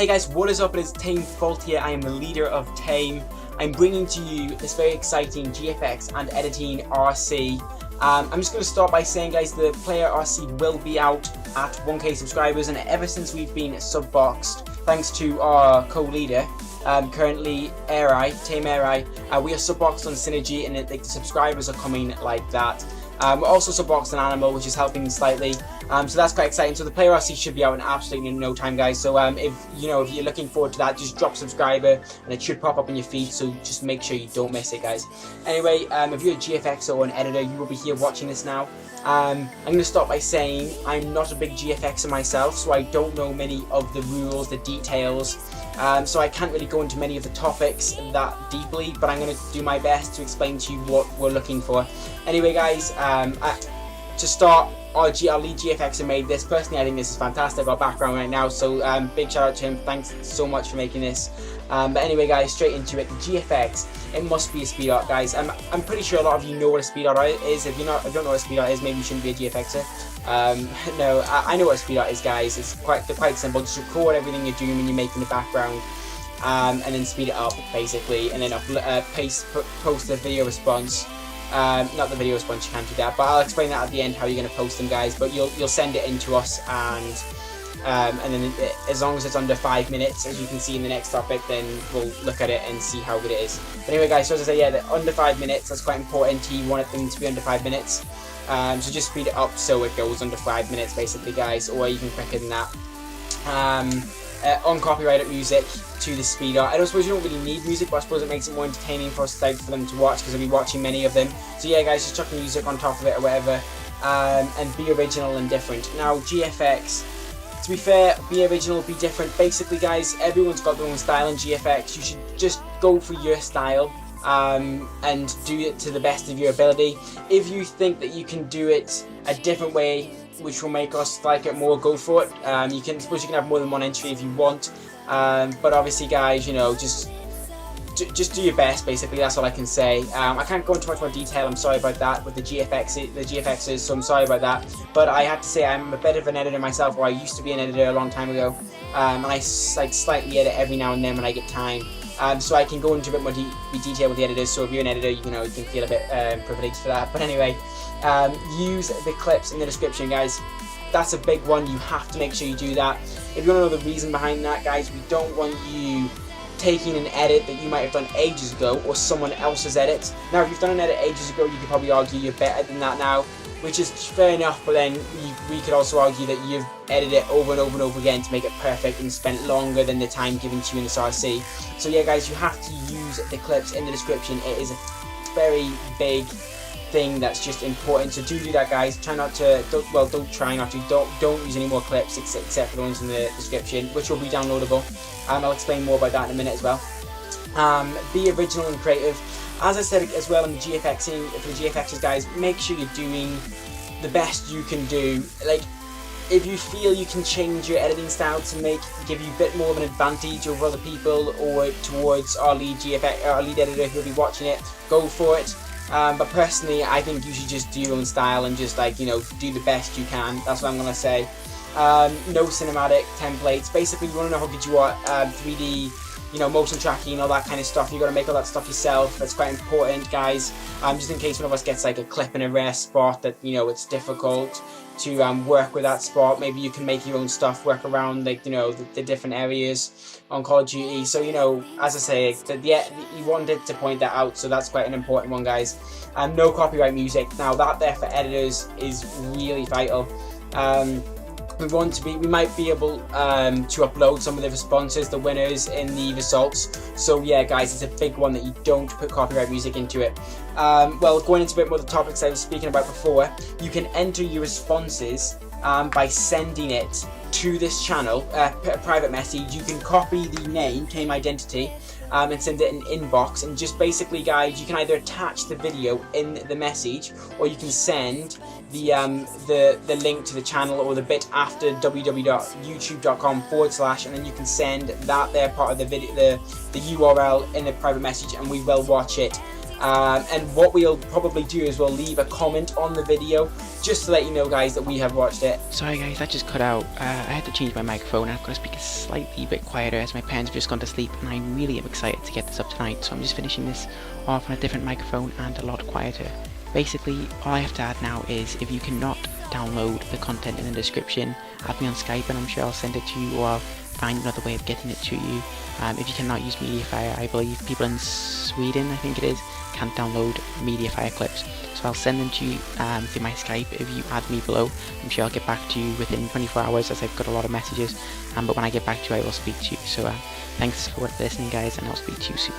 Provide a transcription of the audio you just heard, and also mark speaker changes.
Speaker 1: Hey guys, what is up? It is TaMeFault here. I am the leader of Tame. I'm bringing to you this very exciting GFX and editing RC. I'm just going to start by saying, guys, the player RC will be out at 1k subscribers, and ever since we've been sub-boxed, thanks to our co-leader, currently TaMe, we are sub-boxed on Synergy, and the subscribers are coming like that. We're also sub-boxed on Animal, which is helping slightly. So that's quite exciting. So the player RC should be out in absolutely no time, guys. So if you're looking forward to that, just drop subscriber and it should pop up in your feed. So just make sure you don't miss it, guys. Anyway, if you're a GFX or an editor, you will be here watching this now. I'm going to start by saying I'm not a big GFXer myself, so I don't know many of the rules, the details. So I can't really go into many of the topics that deeply, but I'm going to do my best to explain to you what we're looking for. Anyway, guys, to start, our lead GFXer made this. Personally, I think this is fantastic, our background right now, so big shout out to him. Thanks so much for making this. But anyway, guys, straight into it. The GFX, it must be a speed art, guys. I'm pretty sure a lot of you know what a speed art is. If you don't know what a speed art is, maybe you shouldn't be a GFXer. No, I know what a speed art is, guys. They're quite simple. Just record everything you're doing when you're making the background, and then speed it up, basically, and then post the video response. Not the video response, you can't do that, but I'll explain that at the end how you're going to post them, guys. But you'll send it in to us, and then as long as it's under 5 minutes, as you can see in the next topic, then we'll look at it and see how good it is. But anyway, guys, so as I say, yeah, under 5 minutes, that's quite important. You want them to be under 5 minutes, so just speed it up so it goes under 5 minutes, basically, guys, or even quicker than that. Uncopyrighted music to the speed art. I don't suppose you don't really need music, but I suppose it makes it more entertaining for them to watch, because I'll be watching many of them. So yeah, guys, just chuck music on top of it or whatever, and be original and different. Now, GFX, to be fair, be original, be different. Basically, guys, everyone's got their own style in GFX. You should just go for your style, and do it to the best of your ability. If you think that you can do it a different way, which will make us like it more, go for it. You can have more than one entry if you want, but obviously, guys, just do your best, basically. That's all I can say. I can't go into much more detail, I'm sorry about that, with the GFXs, so I'm sorry about that. But I have to say, I'm a bit of an editor myself, or I used to be an editor a long time ago, and I slightly edit every now and then when I get time. So I can go into a bit more detail with the editors, so if you're an editor, you can feel a bit privileged for that. But anyway, use the clips in the description, guys. That's a big one. You have to make sure you do that. If you want to know the reason behind that, guys, we don't want you taking an edit that you might have done ages ago, or someone else's edit. Now, if you've done an edit ages ago, you could probably argue you're better than that now, which is fair enough, but then we could also argue that you've edited it over and over and over again to make it perfect and spent longer than the time given to you in this RC. So yeah, guys, you have to use the clips in the description. It is a very big thing that's just important, so do that, guys. Don't use any more clips except for the ones in the description, which will be downloadable. I'll explain more about that in a minute as well. Be original and creative. As I said as well in the GFXing, for the GFXers, guys, make sure you're doing the best you can do. Like, if you feel you can change your editing style to give you a bit more of an advantage over other people, or towards our lead editor who'll be watching it, go for it. But personally, I think you should just do your own style and just do the best you can. That's what I'm gonna say. No cinematic templates. Basically, you want to know how good you are. 3D, motion tracking, all that kind of stuff. You got to make all that stuff yourself. That's quite important, guys. Just in case one of us gets like a clip in a rare spot that it's difficult to work with that spot. Maybe you can make your own stuff, work around the different areas on Call of Duty. So as I say, you wanted to point that out, so that's quite an important one, guys. No copyright music. Now that there for editors is really vital. We might be able to upload some of the responses, the winners in the results. So yeah, guys, it's a big one that you don't put copyright music into it. Well, going into a bit more of the topics I was speaking about before, you can enter your responses by sending it to this channel, a private message. You can copy the name TaMeIdentity and send it in inbox, and just basically, guys, you can either attach the video in the message, or you can send the link to the channel, or the bit after www.youtube.com/, and then you can send that there part of the video, the URL in the private message, and we will watch it. And what we'll probably do is we'll leave a comment on the video just to let you know, guys, that we have watched it.
Speaker 2: Sorry guys, that just cut out. I had to change my microphone and I've got to speak a slightly bit quieter as my parents have just gone to sleep, and I really am excited to get this up tonight, so I'm just finishing this off on a different microphone and a lot quieter. Basically, all I have to add now is, if you cannot download the content in the description, add me on Skype and I'm sure I'll send it to you, or I'll find another way of getting it to you. If you cannot use Mediafire, I believe people in Sweden, I think it is, can't download Mediafire clips. So I'll send them to you through my Skype if you add me below. I'm sure I'll get back to you within 24 hours as I've got a lot of messages. But when I get back to you, I will speak to you. So thanks for listening, guys, and I'll speak to you soon.